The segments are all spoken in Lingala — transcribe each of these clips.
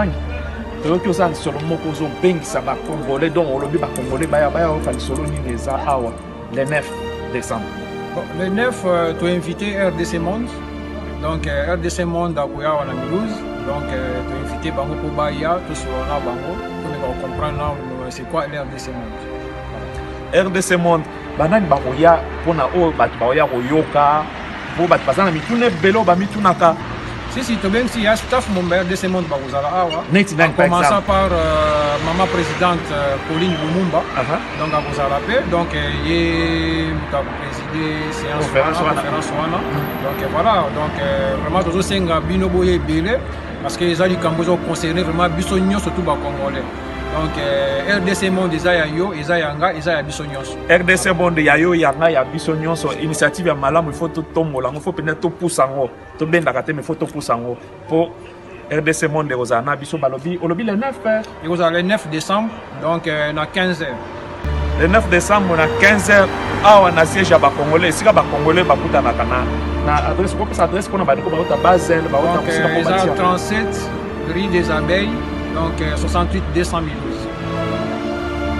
campagne. Donc ça solo moko zo bengisa ba congolais donc on lobi ba congolais baya fa solo ni les awa le 9 décembre. Bon, le 9 tu as invité RDC Monde. Donc RDC Monde a kuya wana Mulhouse. Donc tu as invité bango pour baya tout sur na bango pour comprendre c'est quoi l'RDC Monde. RDC Monde banani ba koya pona o ba koya koyoka bo ba pasana mitune belo ba mitunaka. Si, tu bien si il y a staff mon RDC Monde ba kozala awa. En commençant par maman présidente Pauline Lumumba. Donc à kozala pe donc il a présidé séance conférence wana. Donc voilà donc vraiment toujours senga bino boye belé parce que les ali kambozo concerné vraiment biso nyonso tout ba congolais. Donc RDC Monde Isaiah yo Isaiah biso nyonso. RDC Monde yayo yanga ya biso nyonso initiative ya malamu il faut tout tombola, il faut peut-être tout poussango. To benda kate mais faut tout poussango pour RDC Monde rozana biso balobi olobi le 9 il y a le 9 décembre donc na 15h. Le 9 décembre na 15h awa na siège ya ba congolais sika ba congolais ba kutana kana na adresse ko sa adresse pona ba ko ba Basel ba ko 37 rue des Abeilles. Donc 68 200 012.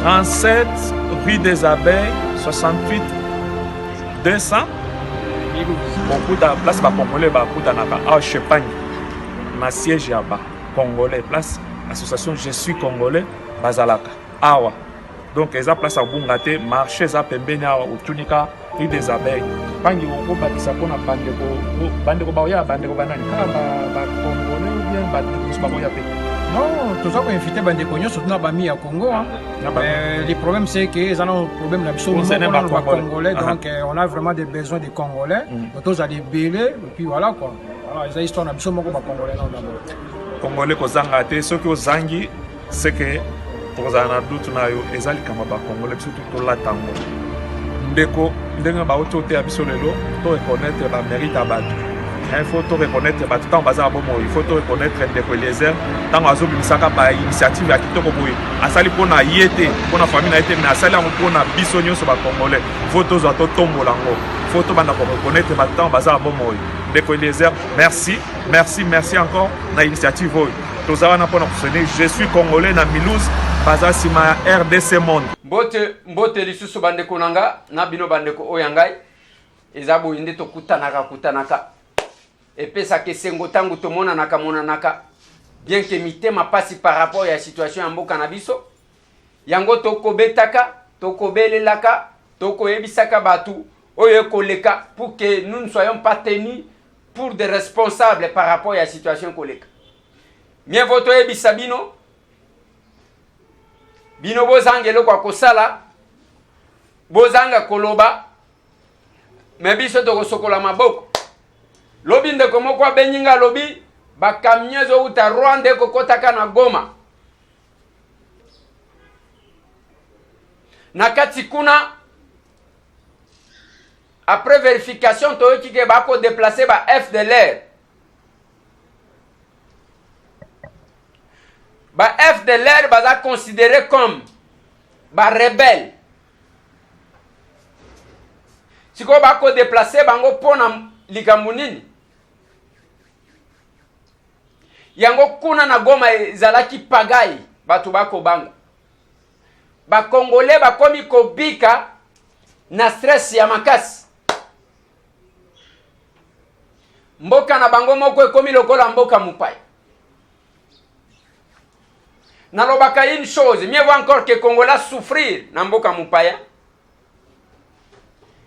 37 rue des Abeilles, 68 200 012. Beaucoup de place ba congolais ba kutanaka à Champagne. Na siège ya ba congolais place association Je suis congolais bazalaka. Awa. Donc eza place à bungate marché za pembeni awa utunika rue des Abeilles. Pangi ko bakisa pona bandeko ba oya bandeko banani kala ba congolais ou bien ba boya pe. Non, tout ça qu'on invité bande cognos surtout na bami à Congo hein. Mais le problème c'est que ils ont un problème là congolais donc on a vraiment des besoins de congolais. Donc tous aller belé et puis voilà quoi. Voilà, ils ont histoire na biso moko ba congolais non d'abord. Congolais ko zanga te ce que zangi c'est que pour zana doute na yo ezali kama ba congolais surtout to la tango. Ndeko ndenga ba oto te abiso lelo to reconnaître la mérite à batu. Il faut tout reconnaître, il faut tout reconnaître Eliezer. Tant que Misaka par initiative à Kitoko Boy, à Sali pour na yété, pour la famille naïté, mais à Sali pour na bisogno sur le Congolais. Faut tous à tomber lango. Faut tout banda reconnaître maintenant bazar bomoy. Ndeko Eliezer, merci encore na initiative boy. Tous à na pour je suis Congolais na Mulhouse, bazar sima RDC Monde. Mbote lisusu bandeko nanga na bino bandeko oyangai. Ezabo inde to kutanaka. Et puis ça que sengo tangu to mona naka bien que mitema pasi par rapport à la situation en mboka na biso yango toko betaka toko belelaka toko ebisaka batu oyo koleka pour que nous ne soyons pas tenus pour des responsables par rapport à la situation koleka mieux voto ebisa bino bozangelo kwa kosala bozanga koloba mais biso toko sokola maboko lobi ndeko moko benyinga lobi ba kamiezo uta Rwanda kokotaka na Goma na kati kuna après vérification to ki ba ko déplacer ba FDLR baza considéré comme ba rebelle siko ba ko déplacer bango pona likamunini yango kuna na Goma ezalaki pagai batu bako banga ba congolais bakomi kobika na stress ya makasi mboka na bango moko ekomi lokola mboka mupaya na lobaka une chose mieux vaut encore que congolais souffrir na mboka mupaya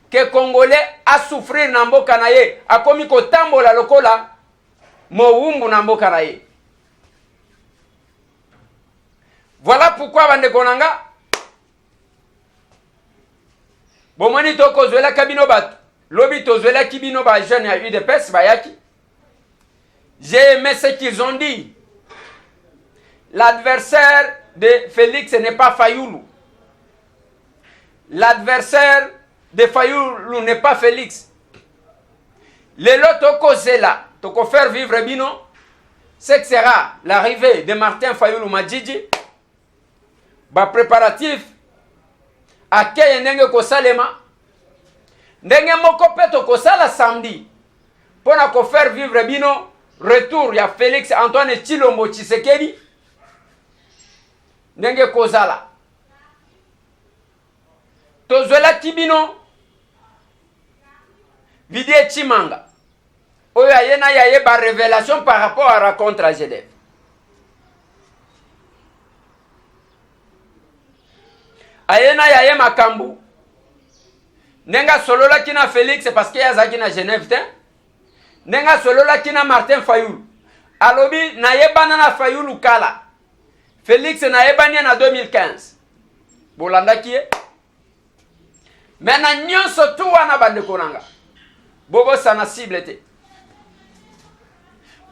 que congolais a souffrir na mboka na ye akomi kotambola lokola mowumbu na mboka na ye. Voilà pourquoi bandeko nanga bomoni toko zwela kabino batu lobi to zwela kibino ba jeune ya UDPS bayaki. J'ai aimé ce qu'ils ont dit. L'adversaire de Félix n'est pas Fayoulou. L'adversaire de Fayoulou n'est pas Félix. Le lot toko zela toko faire vivre bino, ce que sera l'arrivée de Martin Fayoulou Madjidji. Ba préparatif akeye ndenge ko salema ndenge moko peto ko sala samedi pona ko faire vivre bino retour ya Félix Antoine Tshilombo Tshisekedi ndenge kozala tozwela kibino Vidie Chimanga oyo ayena yaye ba révélation par rapport à rencontre à Genève. Ayena yaye makambu nenga solola kina Félix parce que yazaki na Genève te nenga solola kina Martin Fayulu alobi na yebana na Fayulu kala Félix na yebani na 2015 bolanda kie mena nyonso tu wana bande konanga bobo sana cible te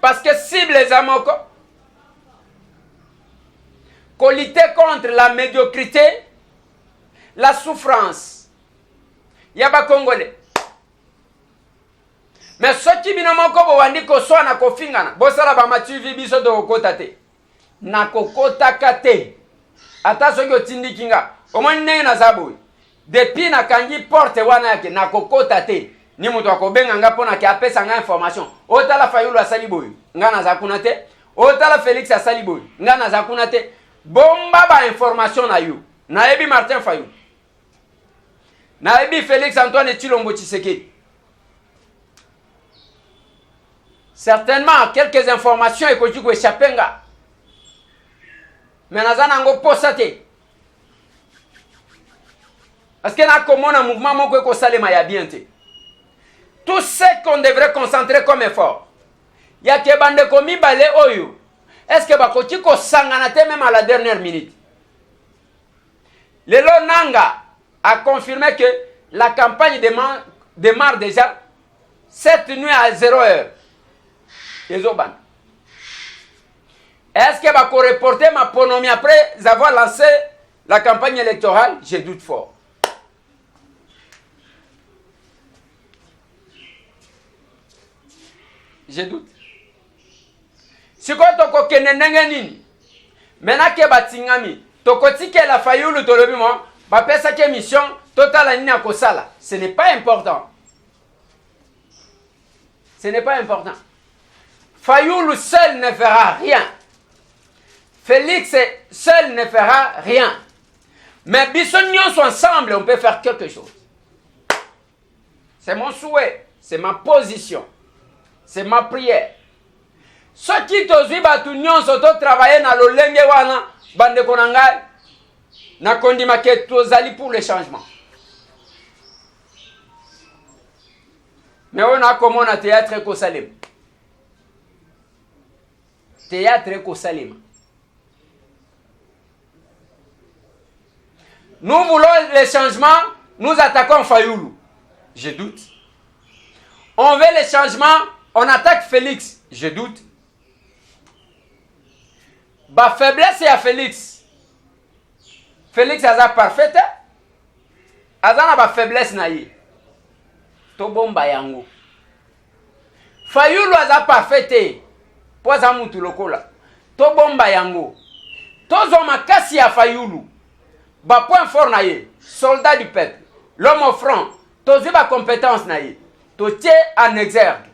parce que cible les amoko ko lutter contre la médiocrité, la souffrance. Yaba Congolais. Mais ce qui bino moko bo wandi ko so na ko fingana. Bo sala ba mativi biso do kokota te. Na kokota kate. Ata so ki otindi kinga. Omoni nenge na zaboy. Depuis na kangi porte wana yake na kokota te. Ni mutu akobenga nga pona ki apesa nga information. Otala Fayulu asali boy. Nga na zakuna te. Otala Félix asali boy. Nga na zakuna te. Bomba ba information na yo. Na ebi Martin Fayulu. Na ebi Félix Antoine Tshilombo Tshisekedi. Certainement quelques informations et que échappé nga. Mais nazana ngo posate. Parce que na komona mouvement moko ko salema ya bien te. Tout ce qu'on devrait concentrer comme effort. Ya ke bande komi balé oyo. Est-ce que bakoti ko sangana te même à la dernière minute? Lelo Nanga a confirmé que la campagne démarre déjà cette nuit à 0h. Est-ce que va reporter ma ponomie après avoir lancé la campagne électorale? Je doute fort. Je doute. Si quoi toko kenenenge nini? Mena ke batingami, toko tike la Fayulu tolobi mo, ba pesa ke mission totala nini akosala. Ce n'est pas important. Ce n'est pas important. Fayulu seul ne fera rien. Félix seul ne fera rien. Mais bisognos sont ensemble, on peut faire quelque chose. C'est mon souhait, c'est ma position, c'est ma prière. Ceux qui tozui batu nyonso to travailler na lolenge wana bande konangai na kondima ke tozali pour le changement. Mais on a comme on a théâtre ko Salem. Théâtre ko Salem. Nous voulons les changements, nous attaquons Fayulu. Je doute. On veut les changements, on attaque Félix. Je doute. Ba faiblesse à Félix. Félix a parfaite. Azana ba faiblesse na ye. To bomba yango. Fayulu aza parfaite. Poza mutu lokola. To bomba yango. Tozo makasi ya Fayulu. Ba point fort na ye. Soldat du peuple. L'homme au front. Tozo ba compétence na ye. To tie en exergue.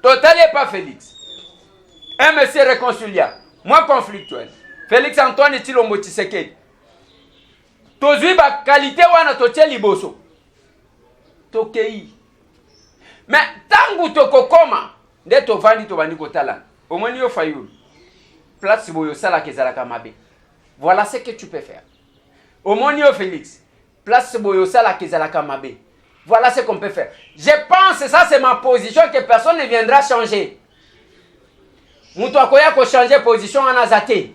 Total n'est pas Félix. Un monsieur réconciliant. Moi conflictuel. Félix Antoine Tshilombo Tshisekedi. Tozui ba qualité wana totie liboso. Tokei. Mais tangu tokokoma nde tovandi tobandi kotala. Omoni yo Fayulu. Place boyo sala kezalaka mabe. Voilà ce que tu peux faire. Omoni yo Félix. Place boyo sala kezalaka mabe. Voilà ce qu'on peut faire. Je pense, ça c'est ma position, que personne ne viendra changer. Moutou akoya ko changer position en azate.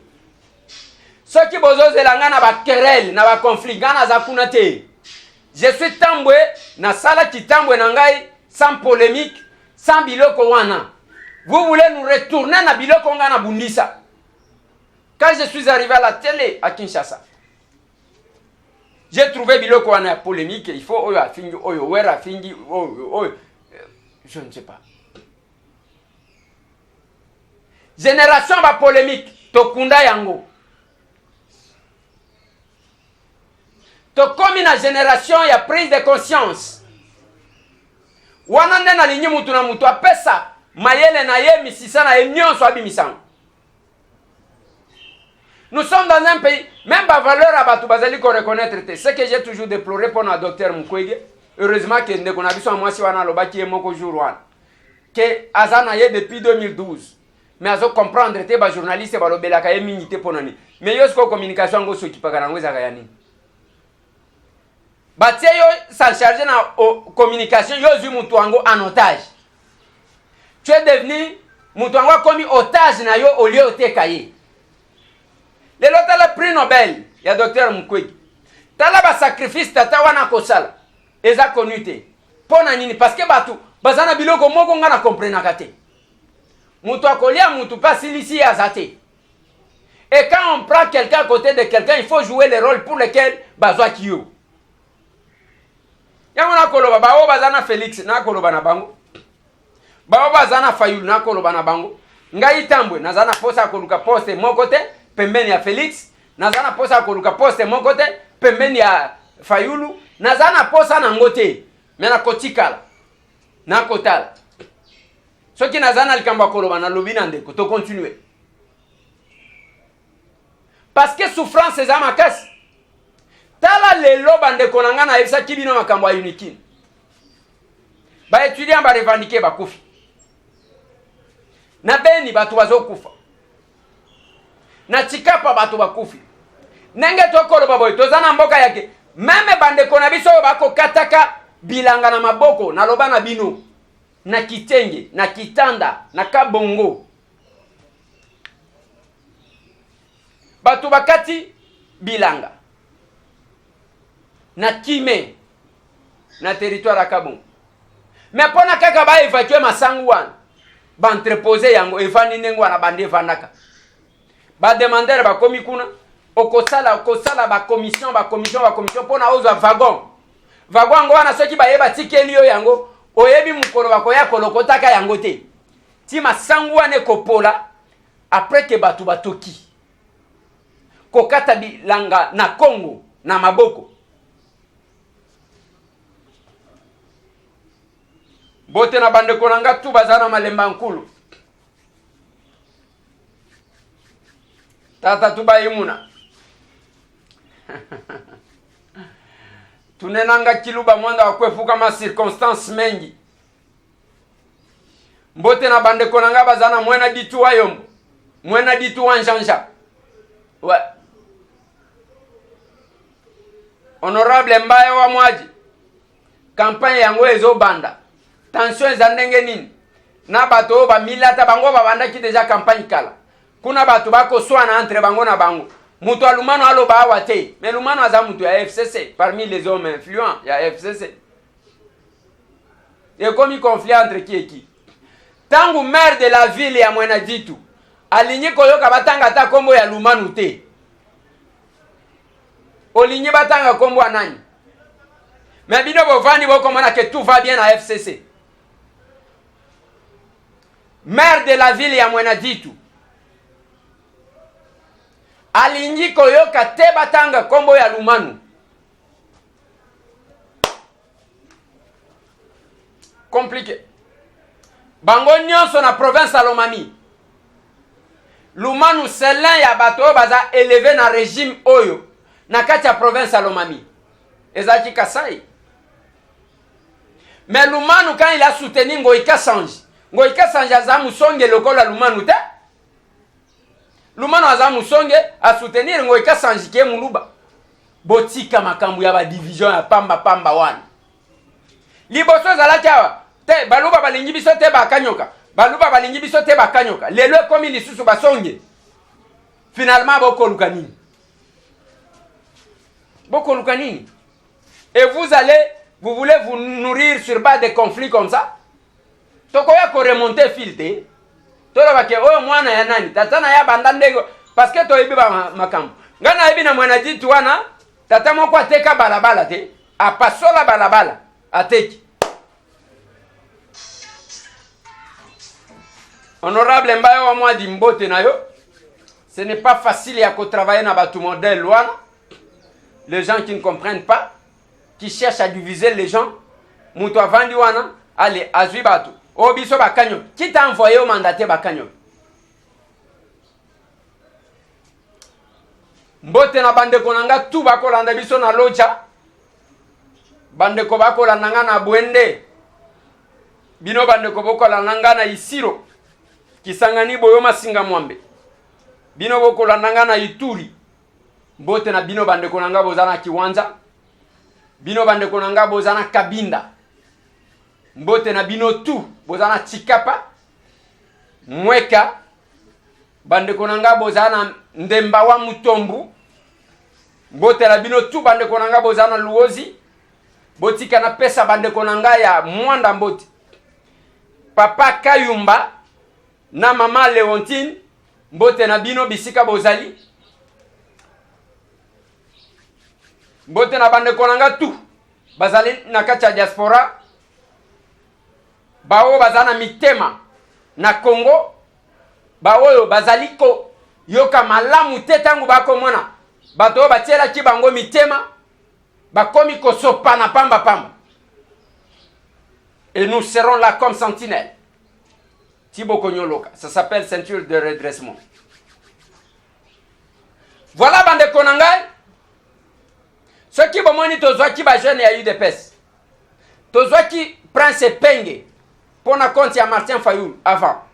Ceux qui bozo zelanga na ba querelle, na ba conflit, gana zakuna te. Je suis tambwe, na sala ki tambwe na ngai, sans polémique, sans biloko wana. Vous voulez nous retourner na biloko nga na bundisa. Quand je suis arrivé à la télé à Kinshasa, j'ai trouvé biloko wana polémique, il faut oyo afingi oyo wera afingi oyo je ne sais pas. Génération ba polémique tokunda yango. To comme une génération ya prise de conscience. Wana ndena linyi mutu na mutu apesa mayele na ye misisa na ye nyonso abimisango. Nous sommes dans un pays, même par valeur à Batou Bazali qu'on reconnaître. Ce que j'ai toujours déploré pour notre docteur Mukwege, heureusement que nous avons vu moi si on a le bâti et mon jour que Azana y depuis 2012. Mais à comprendre que les journalistes sont les gens minité pour nous. Mais yo sko communication go so qui pagana ngweza gayani. Batie yo ça charger na communication yo zu mutu wango en otage. Tu es devenu mutu wango comme otage na yo au lieu de kaye. Le lota le prix Nobel ya docteur Mukwege. Tala ba sacrifice tata wana kosala. Eza konute. Pona nini parce que batu bazana biloko moko nga na comprendre kate. Mutu akolia mutu pas ici azate. Et quand on prend quelqu'un à côté de quelqu'un, il faut jouer le rôle pour lequel bazwa kiyo. Yamona koloba bawo bazana Félix na koloba na bango. Bawo bazana Fayulu na koloba na bango. Ngai tambwe nazana posa koluka poste mon côté pembeni ya Félix, nazana posa koluka poste mon côté pembeni ya Fayulu, nazana posa na ngote. Mena kotikala. Na kotala. Soki nazana likamba koloba na lobina ndeko to continuer. Parce que souffrance c'est ma casse. Tala lelo bande konanga na efsa kibino makambo ya unikin. Ba étudiant ba revendiquer ba kufi. Na beni batu bazokufa. Na chikapa batu bakufi. Nenge to koloba boy tozana mboka yake. Meme bande kona biso bako kataka bilanga na maboko na loba na bino. Na kitenge, na kitanda, na kabongo. Batu bakati bilanga. Na kime. Na territoire à Kabongo. Mais pona kaka ba évacuer masangu wana. Ba entreposer yango evani nengo na bande vandaka. Ba demander ba komi kuna okosala ba commission pona oza wagon. Wagon ngo wana soki ba yeba tikeli yo yango oyebi mukolo bakoya kolokotaka yango te. Ti masangu wana kopola après que batu batoki. Kokata bilanga na Congo na maboko. Bote na bande konanga tu bazana malemba nkulu. Tata tuba imuna. Tunenanga kiluba mwanda wakwefuka ma circonstance mengi. Mbote na bande konanga bazana mwena ditu wa yombo. Mwena ditu wa njanja. Ouais. Honorable Mbaye wa Mwaji. Campagne yango ezo banda. Tension za ndenge nini? Na bato ba milata bango babanda ki deja campagne kala. Kuna bato bako swana entre bango na bango. Mutu alumano aloba awate. Mais lumano aza mutu ya FCC parmi les hommes influents ya FCC. Et comme il conflit entre qui et qui. Tangu maire de la ville ya Mwena Ditu alinyi koyoka batanga ta kombo ya lumanu te. Olinyi batanga kombo ya nani? Mais bino bovani boko mona que tout va bien à FCC. Maire de la ville ya Mwena Ditu alinyi koyoka te batanga kombo ya lumanu. Compliqué. Bango nyonso na province Alomami. Lumanu selin ya bato baza élevé na régime oyo na kati ya province Alomami. Ezaki Kasai. Mais Lumanu quand il a soutenu Ngoïka Sanji. Ngoïka Sanji aza musonge lokola Lumanu te. Lumanu aza musonge a soutenir Ngoïka Sanji ke muluba. Botika makambu ya ba division ya pamba wana. Liboso zalaki awa. Te baluba balingi biso te bakanyoka. Baluba balingi biso te bakanyoka. Lelo komi lisusu basonge. Finalement boko luka nini? Boko luka nini? Et vous voulez vous nourrir sur base de conflits comme ça? Tokoya ko remonter filte. Tolo bake oyo mwana ya nani? Tata na ya bandandego parce que to yebi ba makambo. Ngana yebi na Mwena Ditu wana tata moko ateka balabala te. Apasola balabala ateki. Honorable Mbaye wa Mwaji mbote na yo. Ce n'est pas facile à travailler dans batu modèle loin. Les gens qui ne comprennent pas, qui cherchent à diviser les gens, mutu avandi wana, allez, azui batu. Obiso bakanyo. Qui t'a envoyé au mandaté bakanyo? mbote na bandeko nanga tu bakolanda biso na loja bandeko bakolanda nga na Bwende bino bandeko bokolanda nga na Isiro Kisangani boyo Masinga Mwambe bino bokolanda nga na Ituri mbote na bino bandeko nanga bozana Kiwanja bino bandeko nanga bozana Kabinda mbote na bino tu bozana Chikapa Mweka bandeko nanga bozana Ndemba wa Mutombu mbote na bino tu bandeko nanga bozana Luozi botika na pesa bandeko nanga ya Mwanda mbote Papa Kayumba na Mama Leontine mbote na bino bisika bozali mbote na bandeko nanga tu bazali na kati ya diaspora bawo bazana mitema na Congo bawo bazali ko yoka malamu te tangu bakomona bato batiela ki bango mitema bakomi ko sopana pamba pamba et nous serons là comme sentinelles. Thibaut Konyoloka, ça s'appelle ceinture de redressement. Voilà bande konangai. Ceux qui bomoni tozwa ki ba jeune ya UDPS. Tozwa ki prend ses pengue pour na compte ya Martin Fayulu avant.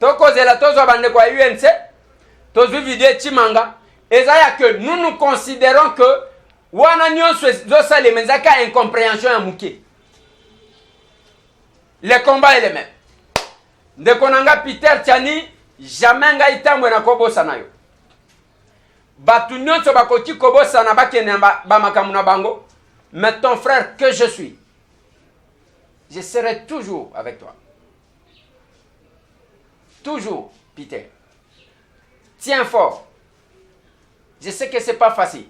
Toko zela tozwa bande kwa UNC, tozwa vidéo Chimanga, ezaya que nous considérons que wana nyonso zosa les menzaka incompréhension ya muke. Le combat est le même. Ndekonanga Peter Tiani jamais nga itambwe na kobosa nayo. Batu nyonso bakoti kobosa na bakene ba makamu na bango. Mais ton frère que je suis, je serai toujours avec toi. Toujours, Peter. Tiens fort. Je sais que c'est pas facile.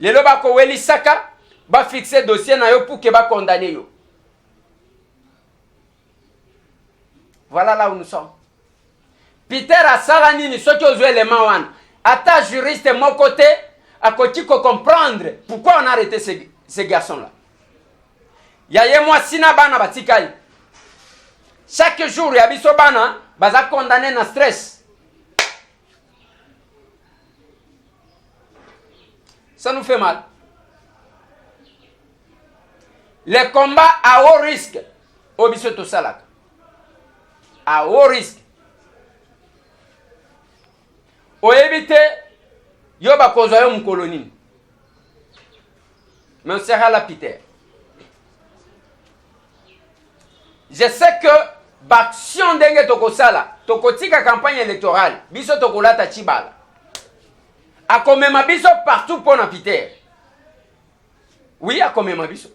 Les lobako weli saka ba fixer dossier na yo pour que ba condamner yo. Voilà là où nous sommes. Peter a salani ni soki ozo élément wana. Ata juriste de mon côté a koti ko comprendre pourquoi on a arrêté ces garçons là. Yaye moi sina bana batikali. Chaque jour ya biso bana baza condamné na stress. Ça nous fait mal. Les combats à haut risque au biso to salaka. À haut risque. Au éviter, yoba kozoyo mkoloni. Mais on sera la Peter. Je sais que l'action d'enge tokosala, tokotika campagne électorale, biso tokolata chibala. A komema biso partout pour na Peter. Oui, a komema biso.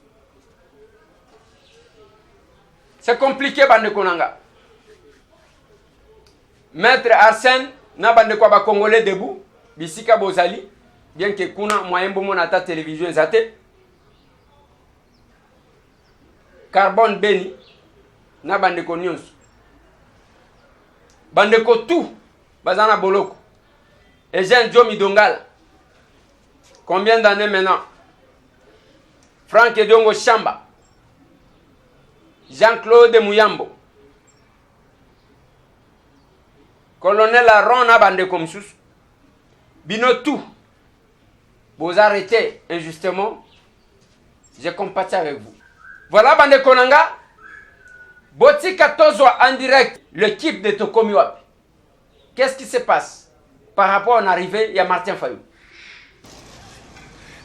C'est compliqué bande konanga. Maître Arsène na bande kwa ba Congolais debout bisika bozali bien que kuna moyen bomo na ta télévision ezate Carbone Beni na bande ko nyonso bande ko tout bazana boloko et Jean Jomi Dongala combien d'années maintenant Franck Edongo Chamba Jean-Claude Muyambo Colonel Aron a bandé comme sous. Bino tout. Vous arrêtez injustement. Je compatis avec vous. Voilà bandé konanga. Boti 14 en direct. L'équipe de Tokomiwap. Qu'est-ce qui se passe par rapport à l'arrivée de Martin Fayulu?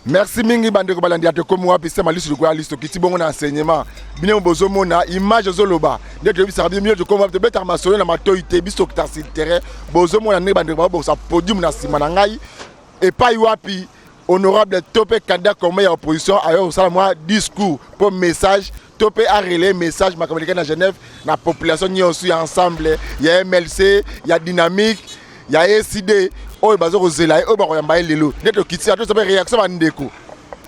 Merci mingi bande ko balandi ate komo wapi sema lisu ko listo kiti bongo na enseignement bino bozo mona image zoloba ndeto bisa bi mieux de komo wapi betar masolo na matoite biso kita sur terrain bozo mona ne bande ko sa podium na sima na ngai et pas wapi honorable Topé candidat comme ya opposition ayo sala moi discours pour message Topé a relais message ma communiquer na Genève na population nyonso ensemble ya MLC ya dynamique ya SID oyo bazo kozela oyo bakoyamba lelo ndeto kitisa to sabe réaction ba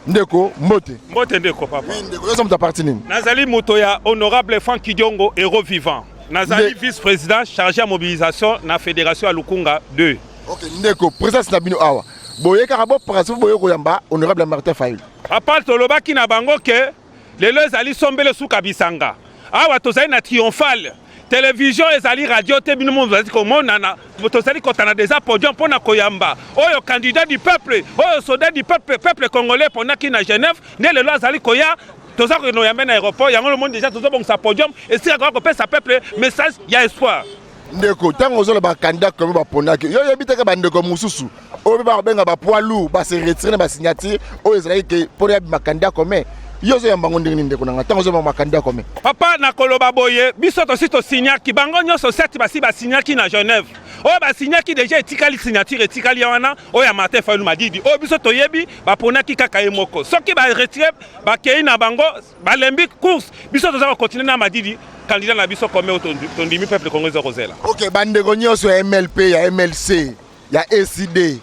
ndeko mbote ndeko papa ndeko yoso mta parti nini nazali moto ya honorable Franck Kidiongo héros vivant nazali vice-président chargé à mobilisation na fédération à Lukunga 2. OK ndeko présence na bino awa boye karabo principe boye koyamba honorable Martin Fayulu apart toloba ki na bango ke lelo ezali sombele suka bisanga awa tozali na triomphal télévision ezali radio te bino mo bazali komonana tozali kotana déjà podium pona koyamba oyo candidat du peuple oyo soldat du peuple congolais pona ki na Genève ne le lo azali koya toza ko no yamba na aéroport yango le monde déjà tozo bon sa podium et si ko pesa peuple message ya espoir ndeko tango ozola ba candidat comme ba ponaki yo yebitaka ba ndeko mususu oyo ba benga ba poids lourd ba se retirer ba signature oyo ezali ke pour ya ba candidat comme yo zo yamba ngondingi ndeko nanga tango zo ba candidat comme papa na koloba boye biso to sito signaki bango nyoso set basi ba signaki na Genève oyo ba signaki déjà etikali signature etikali wana oyo ya Martin Fayulu Madidi oyo biso to yebi ba ponaki kaka emoko soki ba retirer ba kei na bango ba lembi course biso to za continuer na Madidi candidat na biso comme tondimi peuple congolais Rosela. OK, bandeko nyonso ya MLP, ya MLC, ya ECD,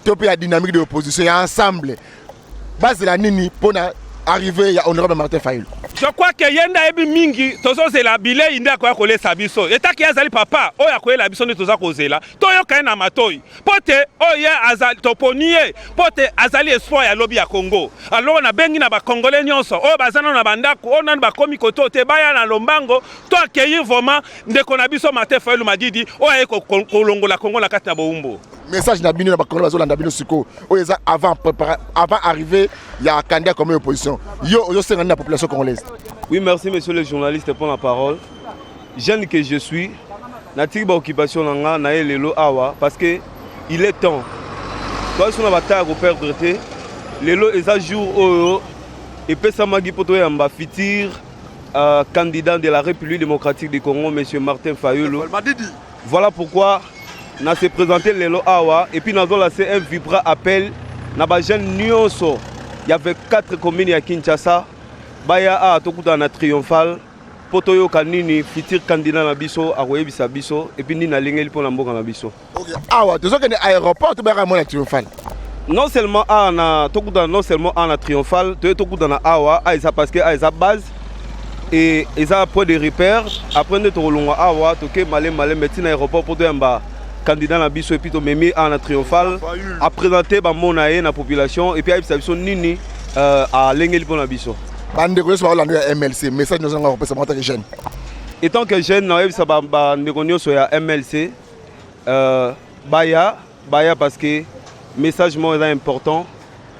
tope ya dynamique de opposition, ya ensemble. Base la nini pona arriver ya honorable Martin Fayulu. Je crois que yenda ebi mingi tozo zela bile inda kwa kole sabiso. Etaki azali papa oya ko la biso ne toza ko zela. Toyo ka na matoi. Pote oya azali toponie, pote azali espoir ya lobby ya Congo. Alors na bengi na ba congolais nyonso o bazana na bandako o nan ba komi koto te baya na lombango to accueillir vraiment ndeko na biso Martin Fayulu Madidi oya ko kolongola Congo na kati na boumbo. Message na bino na ba congolais bazolanda bino siko oya avant arriver ya candidat comme opposition. Yo senga na population congolaise. Oui, merci monsieur le journaliste pour la parole. Jeune que je suis, natique ba occupation nanga na lelo awa parce que il est temps. Toi sur na bataille au perdre té, lelo eza jour oyo et pesa magi poto yamba fitir candidat de la République démocratique du Congo monsieur Martin Fayulu. Voilà pourquoi na se présenter lelo awa et puis nazo la un vibrant appel na ba jeune nyonso. Il y avait 4 communes à Kinshasa. Baya a tokuta na triomphal potoyo kanini fitir candidat na biso akoyebisa biso et puis ni na lingeli pona mboka na biso. OK. Awa tozo ke aéroport to bera mona triomphal. Non seulement a na tokuta non seulement a na triomphal, tokuta na awa a isa parce que a isa base et isa point de repère après de tolonga awa toke malé metti na aéroport poto yamba candidat na biso et puis to memi a na triomphal a présenter ba monae na population et puis a biso nini a lingeli pona biso. Bandeko yeso ba ya MLC message nous nga kopesa mata que jeune. Étant que jeune na yebisa ba ndeko nyonso ya MLC baya parce que message mo est important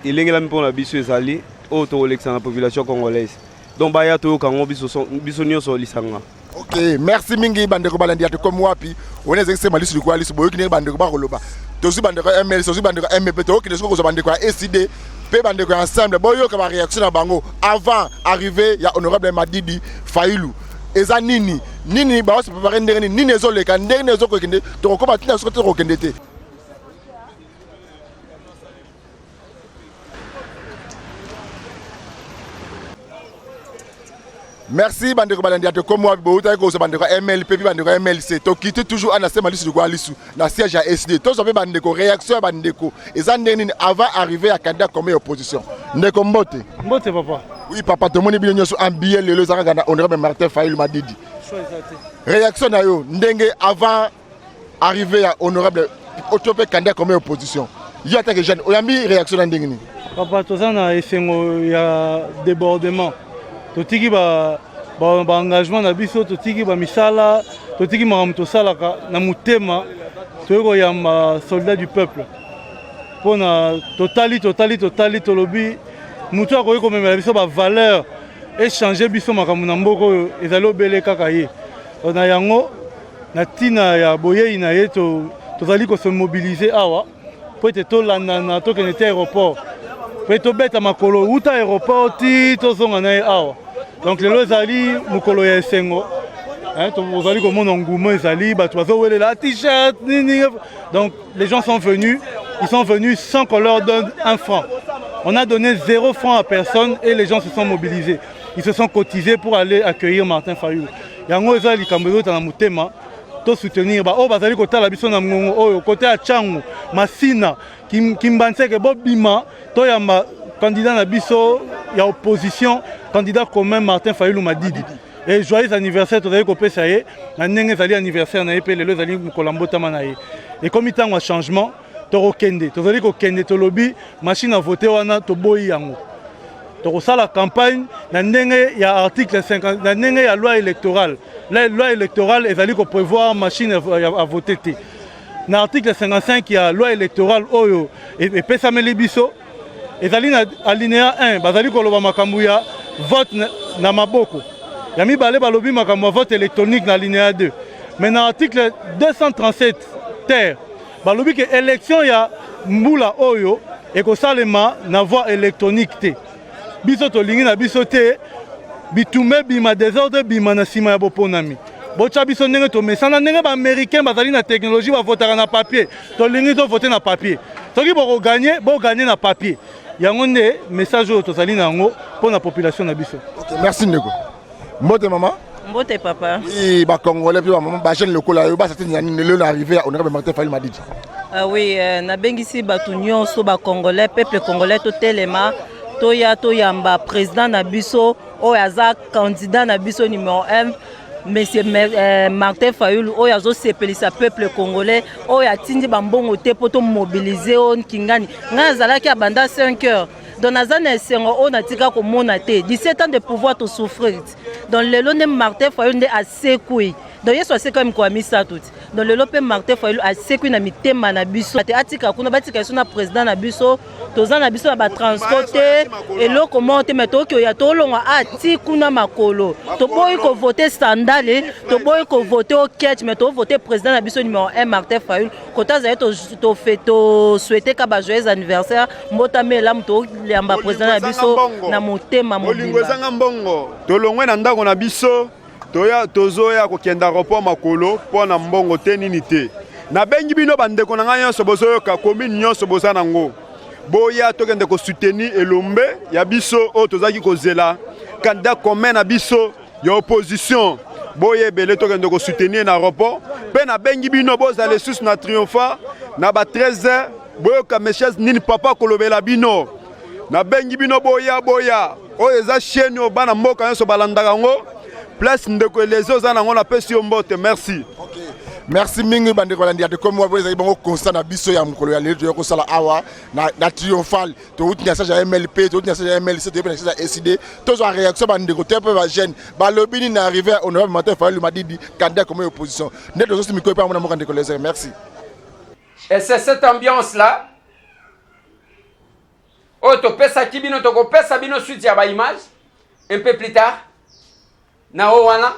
il engela mpo na biso ezali auto election na population congolaise. Donc baya to kango biso nyonso lisanga. OK, merci mingi bandeko balandi ate comme wapi oneze que c'est malisu du quoi lisu boyo kine bandeko ba koloba. Tozi bandeko MLC, tozi bandeko MP to kine soko bandeko ECD. Pe bandeko ensemble boyo ka ba réaction na bango avant arriver ya honorable Madidi Fayulu eza nini ba se préparer ndenge nini ezoleka ndenge ezokokende to kokoma tina soko to kokende te. Merci bandeko balandi ate comme moi bouta ko so bandeko MLP puis bandeko MLC to quitter toujours ana sema lisu kwa lisu na siège à SD to so bandeko réaction bandeko eza ndeni avant arriver à candidat comme opposition ndeko mbote papa. Oui papa to moni binyo so ambier lelo zanga na honorable Martin Fayulu Madidi réaction na yo ndenge avant arriver à honorable autope candidat comme opposition yo attaque jeune oyambi réaction na ndenge ni papa to sana esengo ya débordement totiki ba engagement na biso totiki ba misala totiki makambo tosalaka na mutema toyeko ya soldat du peuple pona totali tolobi mutu akoki komemela biso ba valeur échanger biso makambo na mboka oyo ezali obele kaka ye na yango na tina ya boyei na ye tozali kose mobiliser awa po ete tolandana tokende te aéroport po ete tobeta makolo uta aéroport ti tozonga na ye awa. Donc les lozali mukolo ya esengo tozali komona ngumo ezali bato bazowelela t-shirt nini. Donc les gens sont venus, ils sont venus sans qu'on leur donne un franc. On a donné 0 franc à personne et les gens se sont mobilisés. Ils se sont cotisés pour aller accueillir Martin Fayulu. Yango ezali kambezo ta na mutema to soutenir ba o bazali kotala biso na ngongo oyo côté ya Changu Masina kimbanseke bobima to ya candidat na biso ya opposition candidat commun Martin Fayulu Madidi et joyeux anniversaire tozali kopesa ye na ndenge ezali anniversaire na ye pe lelo ezali kolambotama na ye et comme itango ya changement tozali kokende tolobi machine à voter wana toboyi yango tokosala campagne na ndenge ya article 50 na ndenge ya loi électorale. La loi électorale ezali ko prévoir machine à voter te. Na article 55 ya loi électorale oyo epesameli biso ezali na alinéa 1 bazali koloba makambo ya vote na maboko. Ya mibale balobi makambo ya vote électronique na alinéa 2. Mais na article 237 terre balobi ke élection ya mbula oyo ekosalema na voie électronique te. Biso tolingi na biso te bitume bima désordre bima na sima ya boponami. Bocha biso ndenge to mesana ndenge ba américain bazali na technologie ba votera na papier. Tolingi to voter na papier. Soki bo gagner na papier. Yango nde message oyo tozali nango pour la population na biso. OK, merci ndeko. Mbote maman. Mbote papa. Oui, ba Congolais puis maman ba jeune lokola yo ba certaine année le arrivé honorable Martin Fayulu Madidi. Ah oui, na bengisi batu nyonso ba Congolais, peuple congolais to telema toya toyamba président na biso oyo aza candidat na biso numéro 1 Monsieur Martin Fayulu oyo azosepelisa peuple congolais oyo atindi bambongo te poto mobiliser on kingani nga azalaki abanda 5 heures donc nazana esengo oyo natika komona te 17 ans de pouvoir to souffrir donc lelo nde Martin Fayulu nde asekui donc yesu asekui mikoa misato ti donc lelo mpe Martin Fayulu asekui na mitema na biso te atika kuna batika yesu na président na biso toza na biso na batransport te eloko moko te me toyoki oya tolongwa ati kuna makolo toboyi kovote sandale toboyi kovote oketch me tovote président na biso numéro 1 Martin Fayulu kota azali tosouhaite ka bajoyeux anniversaire mbotami elamu toyamba président na biso na motema molingo ezanga mbongo tolongwe na ndako na biso tozoya kokenda report makolo mpo na mbongo te nini te nabengi bino bandeko na ngai nyonso bozoyoka commune nyonso boza nango boya tokende ko soutenir elombe ya biso oyo tozaki kozela candidat commun na biso ya opposition boye ebele tokende ko soutenir na report mpe nabengi bino bozala lisusu na triomphant na ba 13h boyoka meshes nini papa kolobela bino nabengi bino boya oyo eza chaîne oyo bana mboka nyonso balandaka yango place ndeko elezi oza nango napesi yo mbote merci. Merci mingi bandeko landia de comme vous avez bon constat na biso ya mukolo ya lelo ko sala awa na triomphal to uti message ya MLP to uti message ya MLC to message ya SID to zo réaction bandeko te pe ba jeune ba lobini na arrivé honorable Martin Fayulu Madidi candidat comme opposition net zo miko pa mona mokandeko les merci. Et c'est cette ambiance là to pesa kibino to ko pesa bino suite ya ba image un peu plus tard na Owana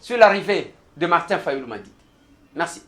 sur l'arrivée de Martin Fayulu Madidi. Merci.